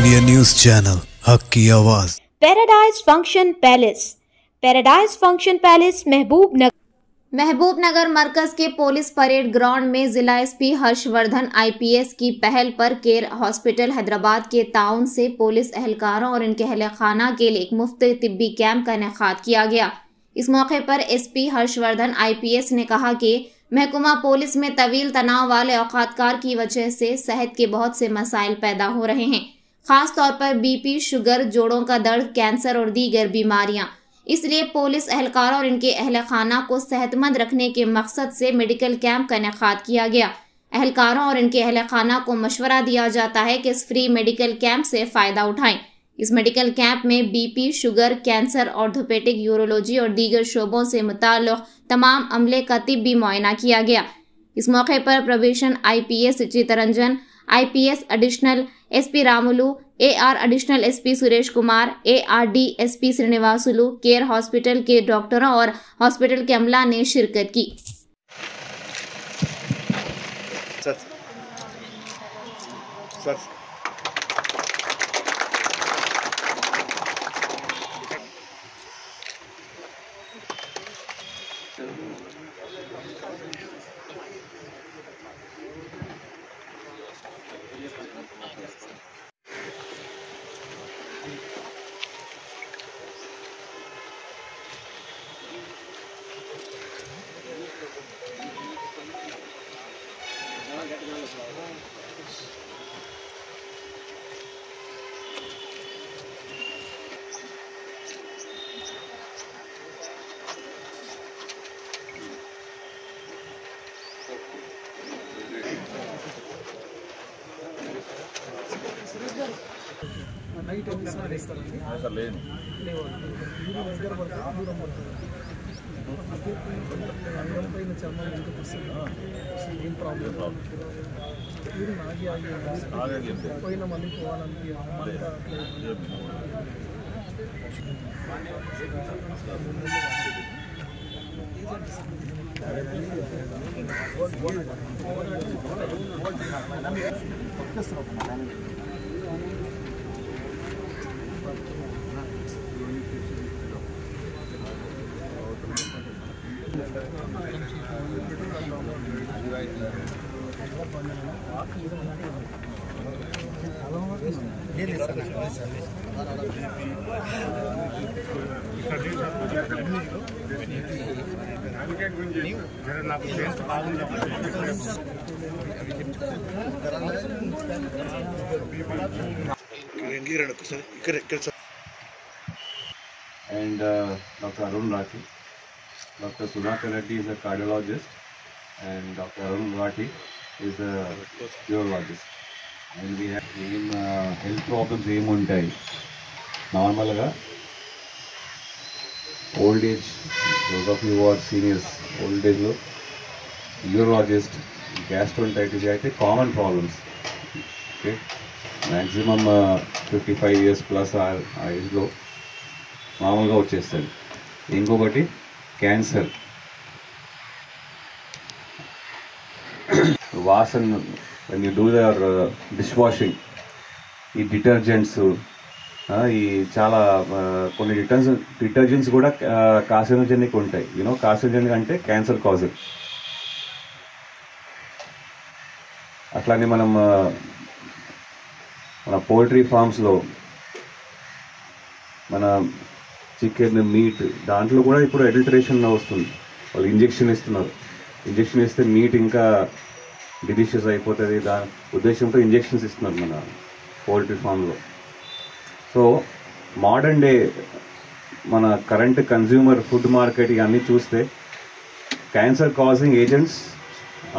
India news channel हक की आवाज़। पैराडाइज फंक्शन पैलेस महबूबनगर मरकज के पुलिस परेड ग्राउंड में जिला एसपी हर्षवर्धन आईपीएस की पहल पर केयर हॉस्पिटल हैदराबाद के ताउन से पुलिस एहलकारों और इनके अहले खाना के लिए एक मुफ्त तिब्बी कैंप का इनेकाद किया गया। इस मौके पर एसपी हर्षवर्धन आईपीएस ने कहा कि महकमा पुलिस में तवील तनाव वाले औकातकार की वजह से सेहत के बहुत से मसाइल पैदा हो रहे हैं, खास तौर पर बीपी, शुगर, जोड़ों का दर्द, कैंसर और दीगर बीमारियां। इसलिए पुलिस एहलकारों और इनके अहले खाना को सेहतमंद रखने के मकसद से मेडिकल कैंप का इनेकाद किया गया। एहलकारों और इनके अहले खाना को मशवरा दिया जाता है कि इस फ्री मेडिकल कैंप से फ़ायदा उठाएं। इस मेडिकल कैंप में BP, sugar, cancer, orthopaedic, urology और दीगर शोबों से मुताल्लिक़ तमाम अमले का तिब्बी मुआयना किया गया। इस मौके पर probation IPS Chittaranjan, IPS additional SP Ramulu, AR additional SP Suresh Kumar, ARD SP Srinivasulu, care hospital के डॉक्टरों और हॉस्पिटल के अमला ने शिरकत की। నైట్ ఎన్నిసార్లు వేస్తారండి? అసలు లేదు దగ్గర పడుతుంది, దూరం పడుతుంది. అందరం పైన చర్మం ఎందుకు వస్తుంది? ఏం ప్రాబ్లం? మీరు నాగి పోయిన మళ్ళీ పోవాలని and Dr. Arun Rathi. Dr. Sudhakar Reddy is a cardiologist and Dr. Arun Rathi is a urologist. And we have health problems ఏముంటాయి నార్మల్గా old age, those of you who are seniors, old ఏజ్లో యూరోలజిస్ట్, గ్యాస్ట్రోంటైటిస్ అయితే common problems. Okay, maximum 55 years plus ఆ ఏజ్లో మామూలుగా వచ్చేస్తుంది. ఇంకొకటి cancer, వాసన, when you do your dishwashing, ఈ డిటర్జెంట్స్, ఈ చాలా కొన్ని డిటర్జెంట్స్ కూడా కార్సినోజెనిక్ ఉంటాయి. యూనో, కార్సినోజెనిక్ అంటే క్యాన్సర్ కాజర్. అట్లానే మన పోల్ట్రీ ఫార్మ్స్లో మన చికెన్, మీట్, దాంట్లో కూడా ఇప్పుడు అడల్టరేషన్ వస్తుంది. వాళ్ళు ఇంజెక్షన్ ఇస్తున్నారు. ఇంజెక్షన్ ఇస్తే మీట్ ఇంకా డిలీషియస్ అయిపోతుంది. దాని ఉద్దేశంతో ఇంజెక్షన్స్ ఇస్తున్నారు మన పోల్ట్రీ ఫామ్లో. సో మోడర్న్ డే మన కరెంట్ కన్జ్యూమర్ ఫుడ్ మార్కెట్ ఇవన్నీ చూస్తే cancer causing agents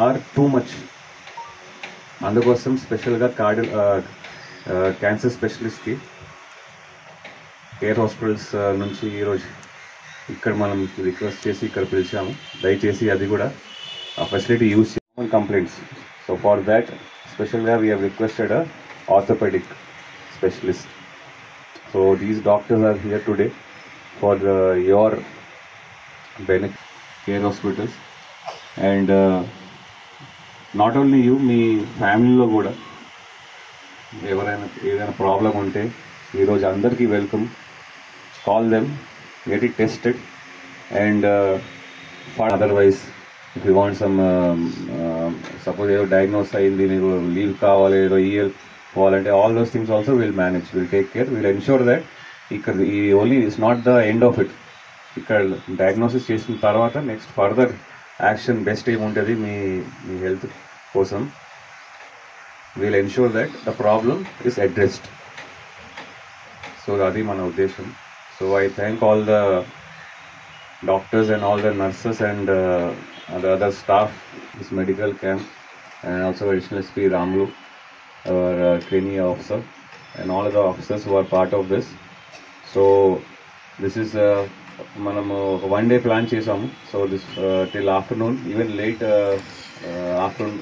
are too much. అందుకోసం స్పెషల్గా క్యాన్సర్ స్పెషలిస్ట్కి కేర్ హాస్పిటల్స్ నుంచి ఈరోజు ఇక్కడ మనం రిక్వెస్ట్ చేసి ఇక్కడ పిలిచాము. దయచేసి అది కూడా ఆ ఫెసిలిటీ యూజ్ చేయాలి. కంప్లైంట్స్, సో ఫర్ దాట్ స్పెషల్గా we have requested a orthopaedic specialist. So these doctors are here today for your benefit, care hospitals. And not only you, మీ ఫ్యామిలీలో కూడా ఎవరైనా ఏదైనా ప్రాబ్లం ఉంటే ఈరోజు అందరికీ welcome. Call them, get it tested, and otherwise if you want some suppose ఏదో diagnose అయింది, మీకు లీవ్ కావాలి, ఏదో ఈఎల్ పోవాలంటే all those things also will manage, will take care, will ensure that ఇక్కడ ఈ only it's not the end of it. ఇక్కడ diagnosis చేసిన తర్వాత నెక్స్ట్ ఫర్దర్ యాక్షన్ బెస్ట్ ఏముంటుంది మీ మీ హెల్త్ కోసం, will ensure that the problem is addressed. So అది మన ఉద్దేశం. So I thank all the doctors and all the nurses and the other staff this medical camp, and also additional SP Ramlu, our trainee officer, and all of the officers who are part of this. So this is manamu one day plan chesamu. So this till afternoon, even late afternoon,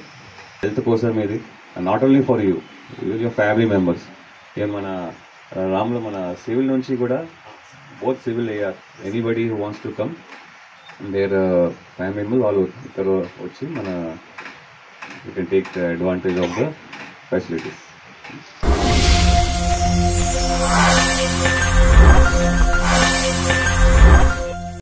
health kosam idi, and not only for you, your family members. Even mana Ramlu mana civil nunchi kuda, both civil AR, anybody who wants to come, their family members all ఇక్కడ వచ్చి మన you can take advantage of the facilities.